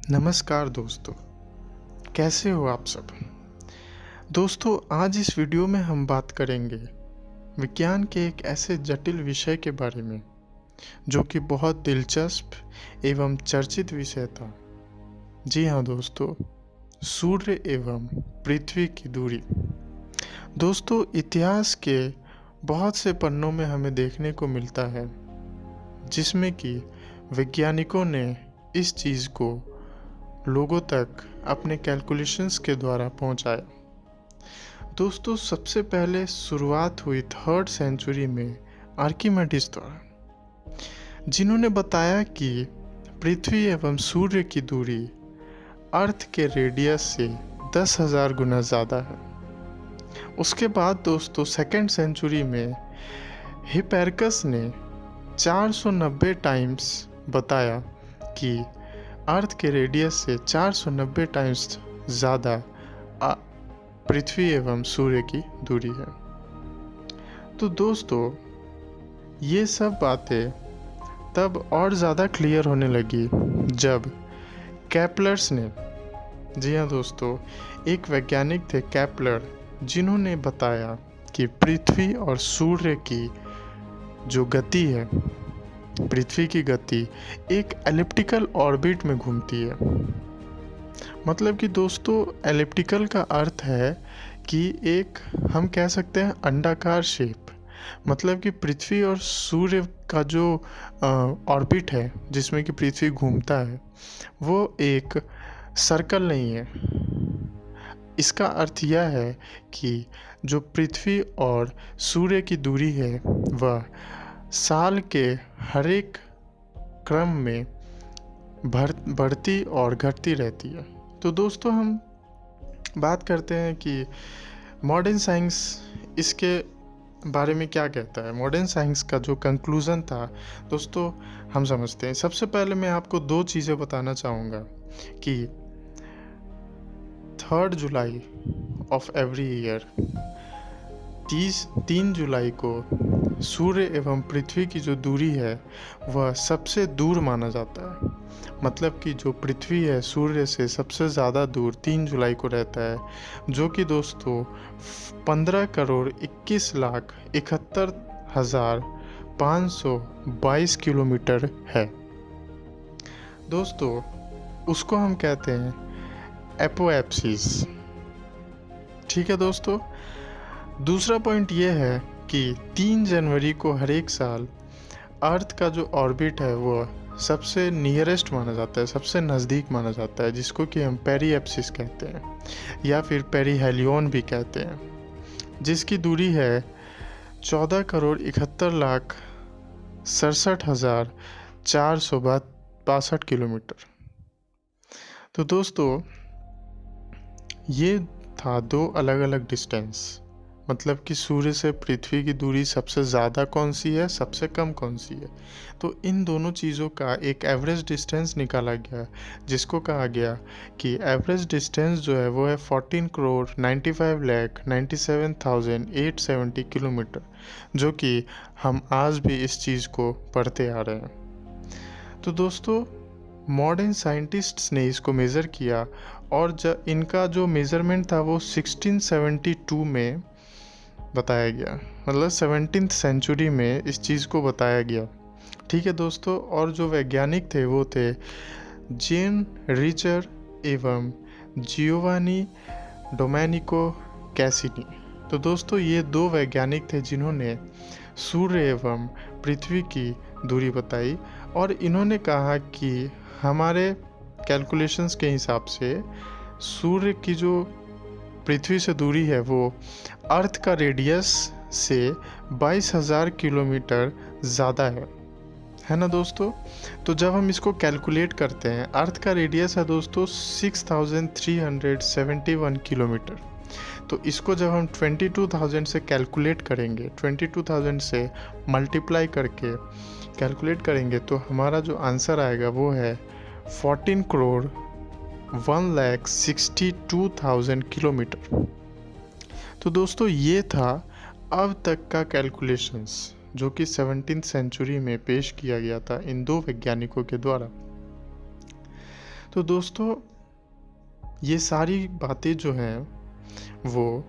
नमस्कार दोस्तों, कैसे हो आप सब। दोस्तों, आज इस वीडियो में हम बात करेंगे विज्ञान के एक ऐसे जटिल विषय के बारे में जो कि बहुत दिलचस्प एवं चर्चित विषय था। जी हाँ दोस्तों, सूर्य एवं पृथ्वी की दूरी। दोस्तों, इतिहास के बहुत से पन्नों में हमें देखने को मिलता है जिसमें कि वैज्ञानिकों ने इस चीज़ को लोगों तक अपने कैलकुलेशंस के द्वारा पहुंचाया। दोस्तों, सबसे पहले शुरुआत हुई 3rd सेंचुरी में आर्किमिडीज द्वारा, जिन्होंने बताया कि पृथ्वी एवं सूर्य की दूरी अर्थ के रेडियस से 10,000 गुना ज़्यादा है। उसके बाद दोस्तों 2nd सेंचुरी में हिपैरकस ने 490 टाइम्स बताया कि अर्थ के रेडियस से 490 टाइम्स ज़्यादा पृथ्वी एवं सूर्य की दूरी है। तो दोस्तों, ये सब बातें तब और ज़्यादा क्लियर होने लगी जब केपलर्स ने, जी हाँ दोस्तों, एक वैज्ञानिक थे केपलर, जिन्होंने बताया कि पृथ्वी और सूर्य की जो गति है, पृथ्वी की गति एक एलिप्टिकल ऑर्बिट में घूमती है। मतलब कि दोस्तों, एलिप्टिकल का अर्थ है कि एक, हम कह सकते हैं, अंडाकार शेप। मतलब कि पृथ्वी और सूर्य का जो ऑर्बिट है जिसमें कि पृथ्वी घूमता है, वो एक सर्कल नहीं है। इसका अर्थ यह है कि जो पृथ्वी और सूर्य की दूरी है वह साल के हर एक क्रम में बढ़ती और घटती रहती है। तो दोस्तों, हम बात करते हैं कि मॉडर्न साइंस इसके बारे में क्या कहता है। मॉडर्न साइंस का जो कंक्लूज़न था दोस्तों, हम समझते हैं। सबसे पहले मैं आपको 2 चीज़ें बताना चाहूँगा कि 3rd July of every year 3 जुलाई को सूर्य एवं पृथ्वी की जो दूरी है वह सबसे दूर माना जाता है। मतलब कि जो पृथ्वी है सूर्य से सबसे ज़्यादा दूर 3 जुलाई को रहता है, जो कि दोस्तों 15,71,71,522 किलोमीटर है। दोस्तों, उसको हम कहते हैं एपोएप्सिस। ठीक है दोस्तों। दूसरा पॉइंट ये है कि 3 जनवरी को हर एक साल अर्थ का जो ऑर्बिट है वो सबसे नियरेस्ट माना जाता है, सबसे नज़दीक माना जाता है, जिसको कि हम पेरीएप्सिस कहते हैं या फिर पेरीहेलियन भी कहते हैं, जिसकी दूरी है 14,71,67,462 किलोमीटर। तो दोस्तों, ये था 2 अलग अलग डिस्टेंस। मतलब कि सूर्य से पृथ्वी की दूरी सबसे ज़्यादा कौन सी है, सबसे कम कौन सी है। तो इन दोनों चीज़ों का एक एवरेज डिस्टेंस निकाला गया, जिसको कहा गया कि एवरेज डिस्टेंस जो है वो है 14,95,97,870 किलोमीटर, जो कि हम आज भी इस चीज़ को पढ़ते आ रहे हैं। तो दोस्तों, मॉडर्न साइंटिस्ट्स ने इसको मेज़र किया और इनका जो मेज़रमेंट था वो 1672 में बताया गया। मतलब 17th सेंचुरी में इस चीज़ को बताया गया। ठीक है दोस्तों। और जो वैज्ञानिक थे वो थे जेन रिचर एवं जियोवानी डोमेनिको कैसिनी। तो दोस्तों, ये 2 वैज्ञानिक थे जिन्होंने सूर्य एवं पृथ्वी की दूरी बताई, और इन्होंने कहा कि हमारे कैलकुलेशंस के हिसाब से सूर्य की जो पृथ्वी से दूरी है वो अर्थ का रेडियस से 22,000 किलोमीटर ज़्यादा है ना दोस्तों। तो जब हम इसको कैलकुलेट करते हैं, अर्थ का रेडियस है दोस्तों 6,371 किलोमीटर। तो इसको जब हम 22,000 से कैलकुलेट करेंगे, 22,000 से मल्टीप्लाई करके कैलकुलेट करेंगे, तो हमारा जो आंसर आएगा वो है 14,1,62,000 किलोमीटर। तो दोस्तों, ये था अब तक का कैलकुलेशंस जो कि 17th सेंचुरी में पेश किया गया था इन 2 वैज्ञानिकों के द्वारा। तो दोस्तों ये सारी बातें जो हैं वो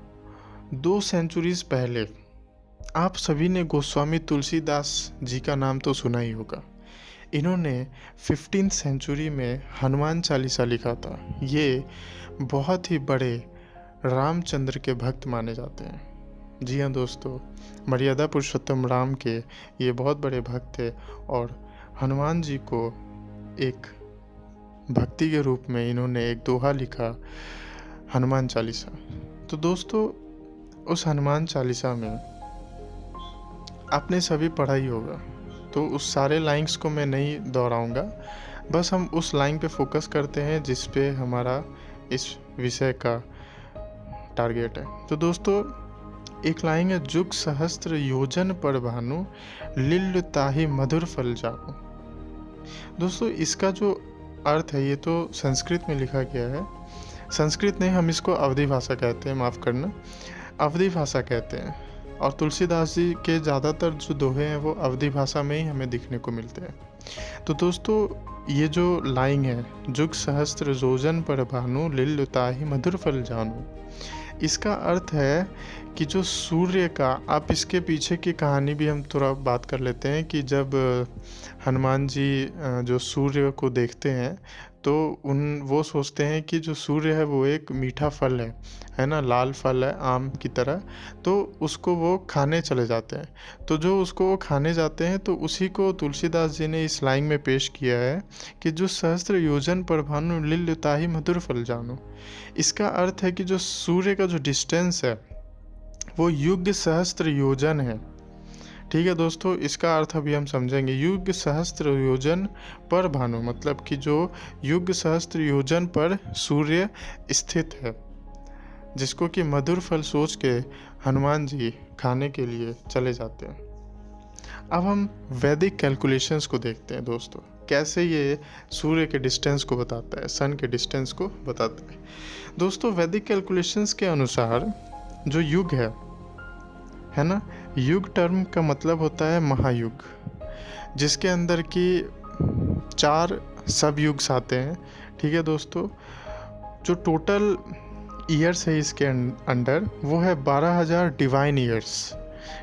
2 सेंचुरीज पहले, आप सभी ने गोस्वामी तुलसीदास जी का नाम तो सुना ही होगा। इन्होंने 15th सेंचुरी में हनुमान चालीसा लिखा था। ये बहुत ही बड़े रामचंद्र के भक्त माने जाते हैं। जी हाँ दोस्तों, मर्यादा पुरुषोत्तम राम के ये बहुत बड़े भक्त थे और हनुमान जी को एक भक्ति के रूप में इन्होंने एक दोहा लिखा, हनुमान चालीसा। तो दोस्तों उस हनुमान चालीसा में आपने सभी पढ़ा ही होगा, तो उस सारे लाइन्स को मैं नहीं दोहराऊंगा, बस हम उस लाइन पे फोकस करते हैं जिस पे हमारा इस विषय का टारगेट है। तो दोस्तों एक लाइन है, जुग सहस्त्र योजन पर भानु, लिल्ल ताहि मधुर फल जानु। दोस्तों इसका जो अर्थ है ये तो संस्कृत में लिखा गया है। संस्कृत नहीं, हम इसको अवधी भाषा कहते हैं, माफ़ करना, अवधी भाषा कहते हैं। और तुलसीदास जी के ज़्यादातर जो दोहे हैं वो अवधी भाषा में ही हमें दिखने को मिलते हैं। तो दोस्तों ये जो लाइन है, जुग सहस्त्र योजन पर भानु, लिल्ल ताहि मधुर फल जानु, इसका अर्थ है कि जो सूर्य का, आप इसके पीछे की कहानी भी हम थोड़ा बात कर लेते हैं कि जब हनुमान जी जो सूर्य को देखते हैं तो वो सोचते हैं कि जो सूर्य है वो एक मीठा फल है ना, लाल फल है आम की तरह, तो उसको वो खाने चले जाते हैं। तो जो उसको वो खाने जाते हैं तो उसी को तुलसीदास जी ने इस लाइन में पेश किया है कि जो सहस्त्र योजन पर भानु, लिल्ल ताहि मधुर फल जानु। इसका अर्थ है कि जो सूर्य का जो डिस्टेंस है वो युग सहस्त्र योजन है। ठीक है दोस्तों, इसका अर्थ अभी हम समझेंगे। युग सहस्त्र योजन पर भानु, मतलब कि जो युग सहस्त्र योजन पर सूर्य स्थित है, जिसको कि मधुर फल सोच के हनुमान जी खाने के लिए चले जाते हैं। अब हम वैदिक कैलकुलेशंस को देखते हैं दोस्तों, कैसे ये सूर्य के डिस्टेंस को बताता है, सन के डिस्टेंस को बताता है। दोस्तों वैदिक कैलकुलेशंस के अनुसार जो युग है ना, युग टर्म का मतलब होता है महायुग, जिसके अंदर की 4 सब युग्स आते हैं। ठीक है दोस्तों, जो टोटल ईयर्स है इसके अंडर वो है 12,000 डिवाइन ईयर्स।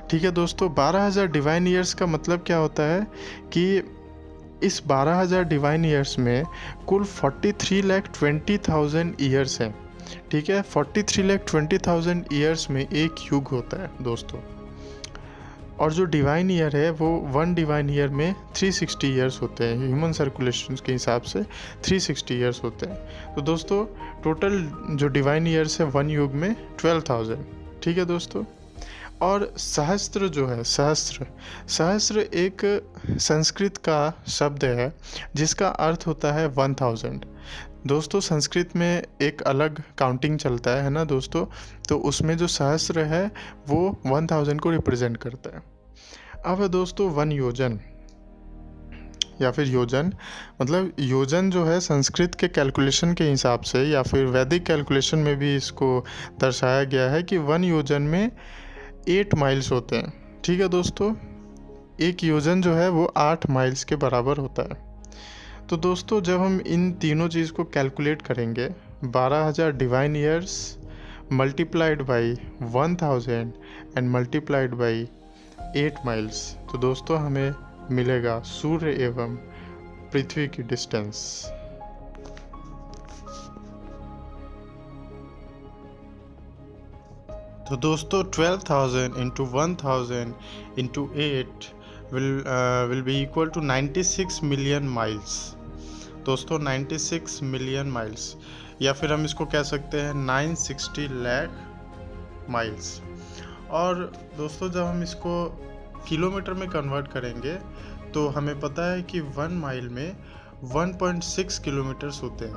ठीक है दोस्तों, 12,000 डिवाइन ईयर्स का मतलब क्या होता है कि इस 12,000 डिवाइन ईयर्स में कुल 43,20,000 ईयर्स हैं। ठीक है, 43,20,000 ईयर्स में एक युग होता है दोस्तों। और जो डिवाइन ईयर है वो 1 डिवाइन ईयर में 360 ईयर्स होते हैं। ह्यूमन सर्कुलेशन के हिसाब से 360 ईयर्स होते हैं। तो दोस्तों टोटल जो डिवाइन ईयर्स है 1 युग में 12,000। ठीक है दोस्तों, और सहस्त्र जो है, सहस्त्र एक संस्कृत का शब्द है जिसका अर्थ होता है 1000। दोस्तों संस्कृत में एक अलग काउंटिंग चलता है ना दोस्तों, तो उसमें जो सहस्त्र है वो 1000 को रिप्रेजेंट करता है। अब है दोस्तों 1 योजन या फिर योजन, मतलब योजन जो है संस्कृत के कैलकुलेशन के हिसाब से या फिर वैदिक कैलकुलेशन में भी इसको दर्शाया गया है कि 1 योजन में 8 माइल्स होते हैं। ठीक है दोस्तों, एक योजन जो है वो 8 माइल्स के बराबर होता है। तो दोस्तों जब हम इन तीनों चीज़ को कैलकुलेट करेंगे, 12,000 divine years multiplied by 1000 and multiplied by 8 miles, तो दोस्तों हमें मिलेगा सूर्य एवं पृथ्वी की डिस्टेंस। तो दोस्तों 12,000 into 1000 into 8 will be equal to 96 million miles. दोस्तों 96 मिलियन माइल्स, या फिर हम इसको कह सकते हैं 960 लाख माइल्स। और दोस्तों जब हम इसको किलोमीटर में कन्वर्ट करेंगे तो हमें पता है कि 1 माइल में 1.6 किलोमीटर्स होते हैं।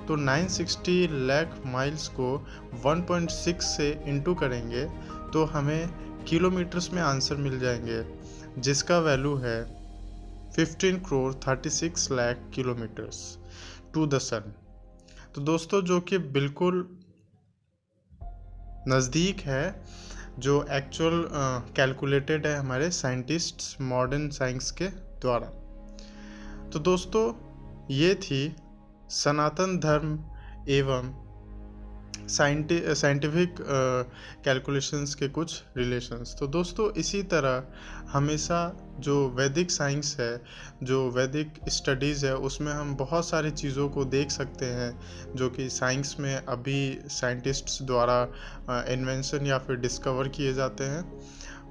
तो 960 लाख माइल्स को 1.6 से इंटू करेंगे तो हमें किलोमीटर्स में आंसर मिल जाएंगे, जिसका वैल्यू है 15 crore 36 lakh kilometres to the sun. तो दोस्तों जो कि बिल्कुल नज़दीक है जो एक्चुअल कैलकुलेटेड है हमारे साइंटिस्ट्स मॉडर्न साइंस के द्वारा। तो दोस्तों ये थी सनातन धर्म एवं साइंटिफिक कैलकुलेशंस के कुछ रिलेशंस। तो दोस्तों इसी तरह हमेशा जो वैदिक साइंस है, जो वैदिक स्टडीज़ है, उसमें हम बहुत सारी चीज़ों को देख सकते हैं जो कि साइंस में अभी साइंटिस्ट्स द्वारा इन्वेंशन या फिर डिस्कवर किए जाते हैं।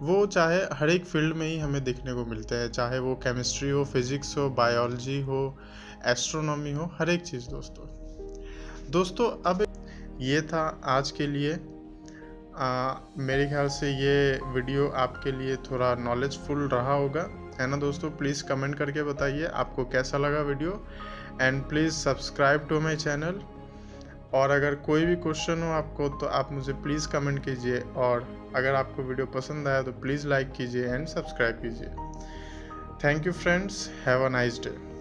वो चाहे हर एक फील्ड में ही हमें देखने को मिलते हैं, चाहे वो केमिस्ट्री हो, फिजिक्स हो, बायोलॉजी हो, एस्ट्रोनॉमी हो, हर एक चीज़। दोस्तों अब ये था आज के लिए। मेरे ख्याल से ये वीडियो आपके लिए थोड़ा नॉलेजफुल रहा होगा, है ना दोस्तों। प्लीज़ कमेंट करके बताइए आपको कैसा लगा video, and please subscribe to my channel. और अगर कोई भी क्वेश्चन हो आपको तो आप मुझे प्लीज़ कमेंट कीजिए, और अगर आपको वीडियो पसंद आया तो प्लीज़ लाइक कीजिए एंड सब्सक्राइब कीजिए। Thank you friends, have a nice day.